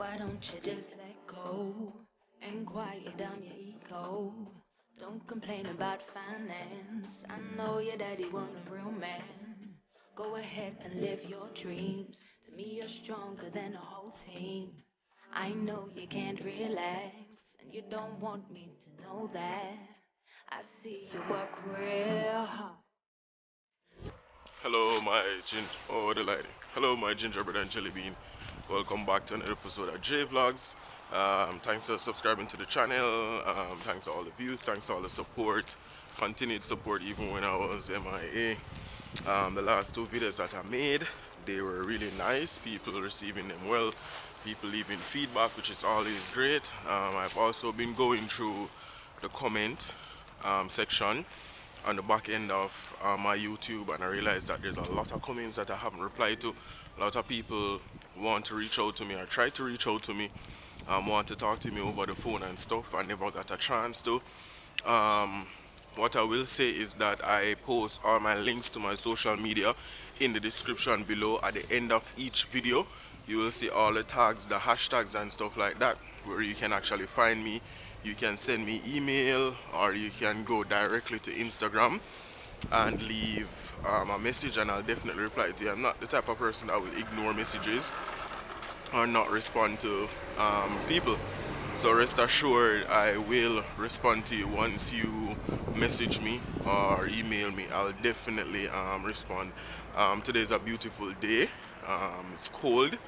Why don't you just let go and quiet down your ego? Don't complain about finance. I know your daddy wasn't a real man. Go ahead and live your dreams. To me, you're stronger than a whole team. I know you can't relax, and you don't want me to know that. I see you work real hard. Hello, my the lighting. Hello, my gingerbread and jelly bean. Welcome back to another episode of JVLOGS. Thanks for subscribing to the channel. Thanks for all the views. Thanks for all the support. Continued support even when I was MIA. The last two videos that I made, they were really nice. People receiving them well. People leaving feedback, which is always great. I've also been going through the comment section on the back end of my YouTube, and I realized that there's a lot of comments that I haven't replied to. A lot of people want to reach out to me or try to reach out to me, want to talk to me over the phone and stuff. I never got a chance to. What I will say is that I post all my links to my social media in the description below. At the end of each video, you will see all the tags, the hashtags and stuff like that, where you can actually find me. You can send me email, or you can go directly to Instagram and leave a message, and I'll definitely reply to you. I'm not the type of person that will ignore messages or not respond to people. So rest assured, I will respond to you once you message me or email me. I'll definitely respond. Today's a beautiful day. It's cold.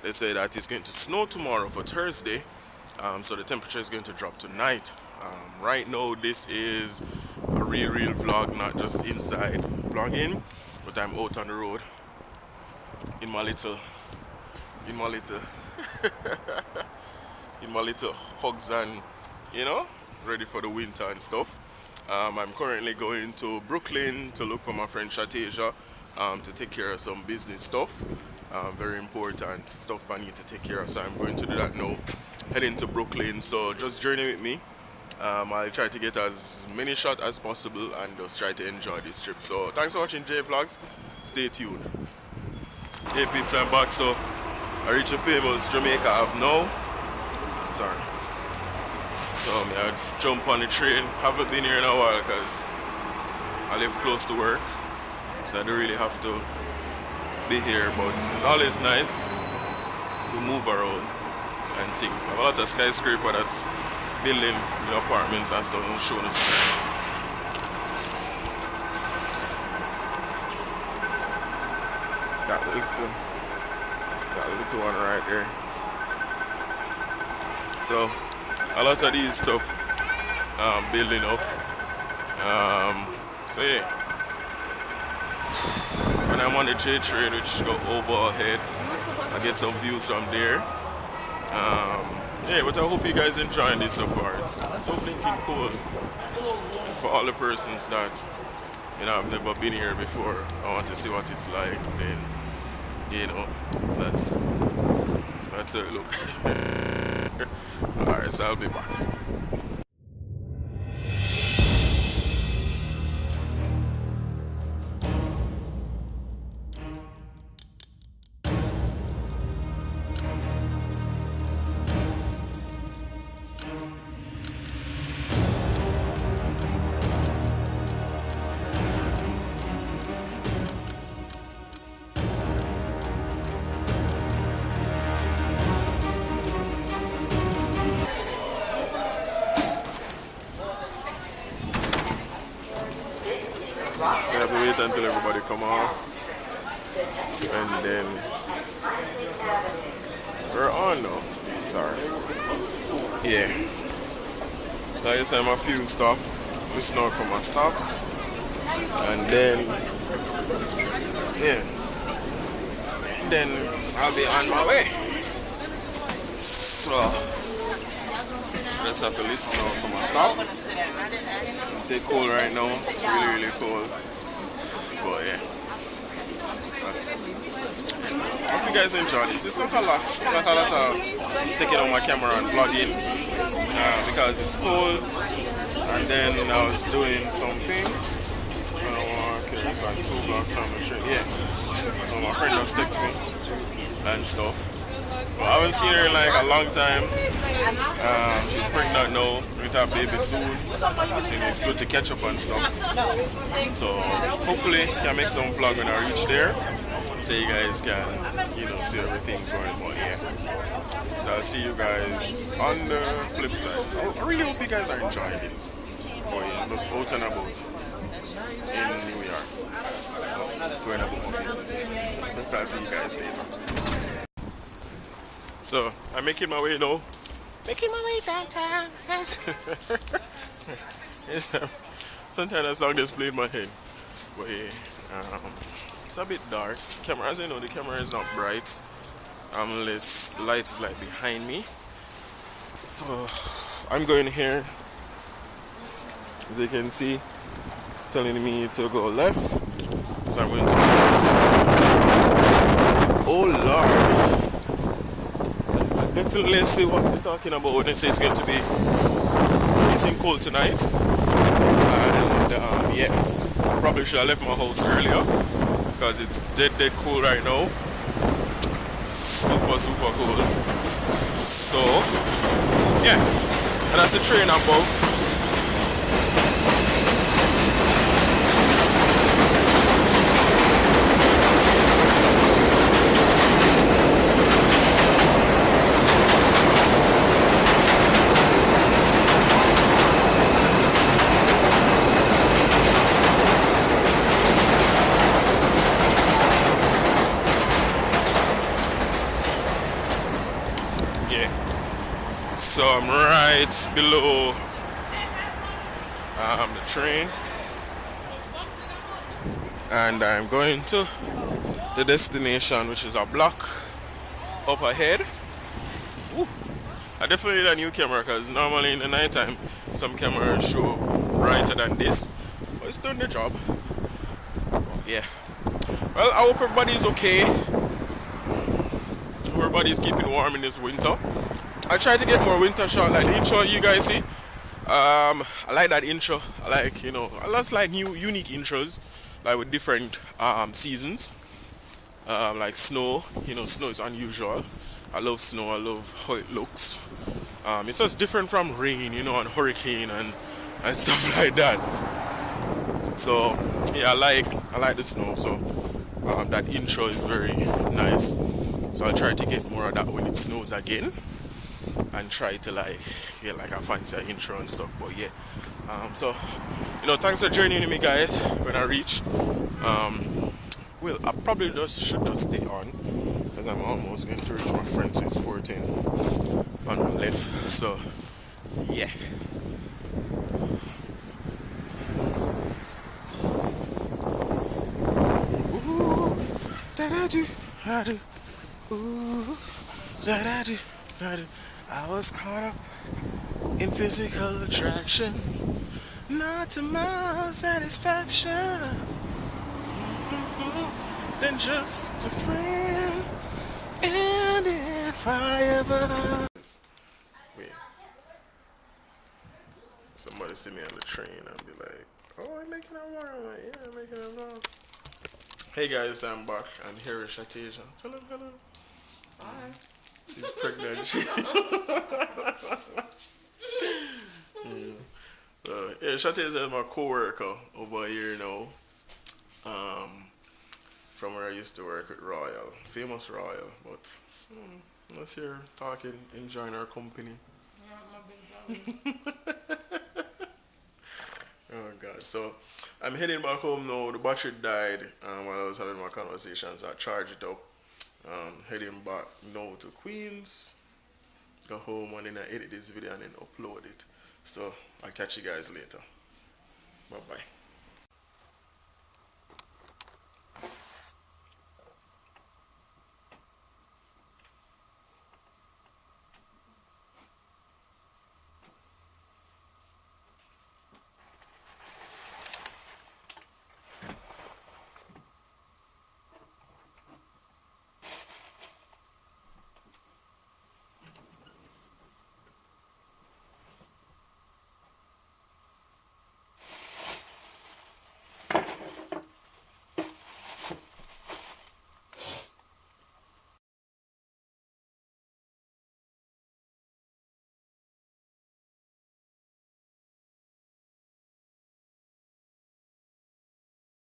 They say that it's going to snow tomorrow for Thursday. So the temperature is going to drop tonight. Right now, this is a real vlog, not just inside vlogging, but I'm out on the road in my little in my little hugs, and ready for the winter and stuff. I'm currently going to Brooklyn to look for my friend Shatasia, to take care of some business stuff, very important stuff I need to take care of, so I'm going to do that now, heading to Brooklyn. So just journey with me. I'll try to get as many shots as possible and just try to enjoy this trip. So thanks for watching JVLOGS. Stay tuned. Hey peeps, I'm back. So I reached the famous Jamaica Ave now. Sorry. So I jump on the train. Haven't been here in a while because I live close to work, so I don't really have to be here. But it's always nice to move around and think. I have a lot of skyscraper that's building apartments and stuff. I'll show this. That little one right there. So a lot of these stuff building up. So yeah, when I'm on the J train, which go overhead, I get some views from there. Yeah, but I hope you guys enjoying this so far. It's so blinking cool. For all the persons that I've never been here before, I want to see what it's like. Then that's a look. Alright, so I'll be back. So I have to wait until everybody come off, and then we're on now. Sorry. Yeah. So I just have a few stops, listen out for my stops, and then I'll be on my way. So I just have to listen out for my stop. It's cold right now, really cold, but yeah. Hope you guys enjoy this. It's not a lot. It's not a lot of taking out my camera and vlogging because it's cold. And then I was doing something. Okay, it's like 2 blocks on the train. Yeah. So my friend just texted me and stuff. Well, I haven't seen her in like a long time. She's pregnant now with her baby soon. So it's good to catch up on stuff. So hopefully can make some vlog when I reach there. So you guys can, see everything going on here. So I'll see you guys on the flip side. I really hope you guys are enjoying this. Oh yeah, just out and about in New York. Just going about my business. So I'll see you guys later. So I'm making my way now. Making my way downtown. Sometimes that song just played in my head. But yeah, it's a bit dark. Camera, as you know, the camera is not bright. Unless the light is like behind me. So I'm going here. As you can see, it's telling me to go left. So I'm going to go left. Oh Lord. Definitely see what they're talking about when they say it's going to be freezing cold tonight. And yeah, I probably should have left my house earlier because it's dead cool right now. Super cold. So yeah, and that's the train above. So I'm right below the train, and I'm going to the destination, which is a block up ahead. Ooh. I definitely need a new camera because normally in the nighttime some cameras show brighter than this, but it's doing the job. Yeah. Well, I hope everybody's okay. Everybody's keeping warm in this winter. I try to get more winter shot like the intro you guys see. I like that intro. I like, I just like new unique intros, like with different seasons. Like snow, snow is unusual. I love snow, I love how it looks. It's just different from rain, and hurricane and stuff like that. So yeah, I like the snow. So that intro is very nice. So I'll try to get more of that when it snows again. And try to get like a fancier intro and stuff. But yeah, so thanks for joining with me, guys. When I reach, well, I probably should just stay on because I'm almost going to reach my friend, so it's 14 on my left. So yeah. Ooh, da-da-do, da-do. Ooh, da-da-do, da-do. I was caught up in physical attraction, not to my satisfaction. Then just a friend. And if I ever wait, somebody see me on the train and be like, "Oh, I'm making a vlog." I'm like, "Yeah, I'm making a vlog." Hey guys, I'm back, and here is Shatasia. Tell him hello. Hi. She's pregnant. Yeah, Shatasia is my co-worker over here now. From where I used to work at Royal, famous Royal, but let's hear talking, enjoying our company. Oh God! So I'm heading back home now. The battery died while I was having my conversations. I charged it up. Heading back now to Queens. Go home and then I edit this video and then upload it. So I'll catch you guys later. Bye bye.